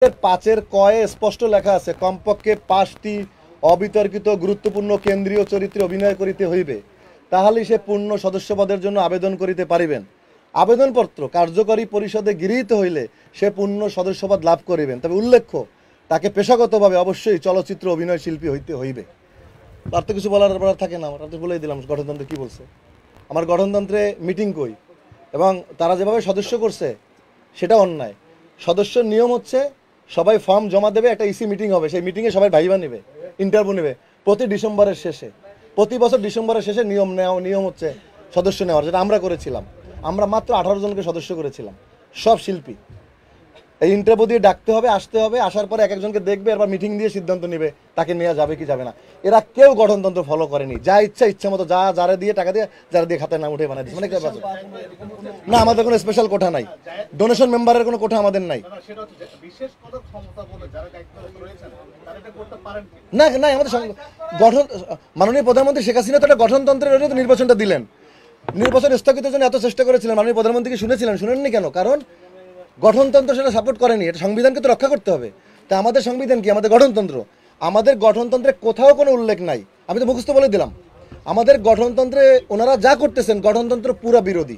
পাঁচের কয়ে স্পষ্ট লেখা আছে কমপক্ষে 5টি অবিতর্কিত গুরুত্বপূর্ণ কেন্দ্রীয় চরিত্রে অভিনয় করিতে হইবে, তাহলে সে পূর্ণ সদস্যপদের জন্য আবেদন করিতে পারিবেন। আবেদনপত্র কার্যকরী পরিষদে গৃহীত হইলে সে পূর্ণ সদস্যপদ লাভ করিবেন। তবে উল্লেখ্য, তাকে পেশাগতভাবে অবশ্যই চলচ্চিত্র অভিনয় শিল্পী হইতে হইবে। তার তো কিছু বলার থাকে না, আমরা তো বলেই দিলাম গঠনতন্ত্রে কী বলছে। আমার গঠনতন্ত্রে মিটিং কই এবং তারা যেভাবে সদস্য করছে সেটা অন্যায়। সদস্যর নিয়ম হচ্ছে সবাই ফর্ম জমা দেবে, একটা ইসি মিটিং হবে, সেই মিটিংয়ে সবাই ভাইবা নেবে, ইন্টারভিউ নেবে প্রতি ডিসেম্বরের শেষে। প্রতি বছর ডিসেম্বরের শেষে নিয়ম হচ্ছে সদস্য নেওয়ার, যেটা আমরা করেছিলাম। আমরা মাত্র 18 জনকে সদস্য করেছিলাম, সব শিল্পী। এই ইন্টারভিউ দিয়ে ডাকতে হবে, আসতে হবে, আসার পরে এক একজনকে দেখবে, এবার মিটিং দিয়ে সিদ্ধান্ত নেবে তাকে নেওয়া যাবে কি যাবে না। এরা কেউ গঠনতন্ত্র ফলো করেনি, যা ইচ্ছা মতো যারা দিয়ে টাকা দিয়ে যারা দিয়ে খাতায় নাম উঠে বানাই দিচ্ছে। মানে না, আমাদের কোনো স্পেশাল কোঠা নাই, ডোনেশন মেম্বারের কোনো কোঠা আমাদের নাই। না না, আমাদের গঠন মাননীয় প্রধানমন্ত্রী শেখ হাসিনা তো একটা গঠনতন্ত্রের জন্য নির্বাচনটা দিলেন। নির্বাচন স্থগিতের জন্য এত চেষ্টা করেছিলেন, মাননীয় প্রধানমন্ত্রীকে শুনেছিলেন? শুনেননি কেন? কারণ গঠনতন্ত্র সেটা সাপোর্ট করেনি। এটা সংবিধানকে তো রক্ষা করতে হবে। তা আমাদের সংবিধান কি? আমাদের গঠনতন্ত্র। আমাদের গঠনতন্ত্রে কোথাও কোনো উল্লেখ নাই। আমি তো মুখস্থ বলে দিলাম, আমাদের গঠনতন্ত্রে ওনারা যা করতেছেন গঠনতন্ত্র পুরা বিরোধী।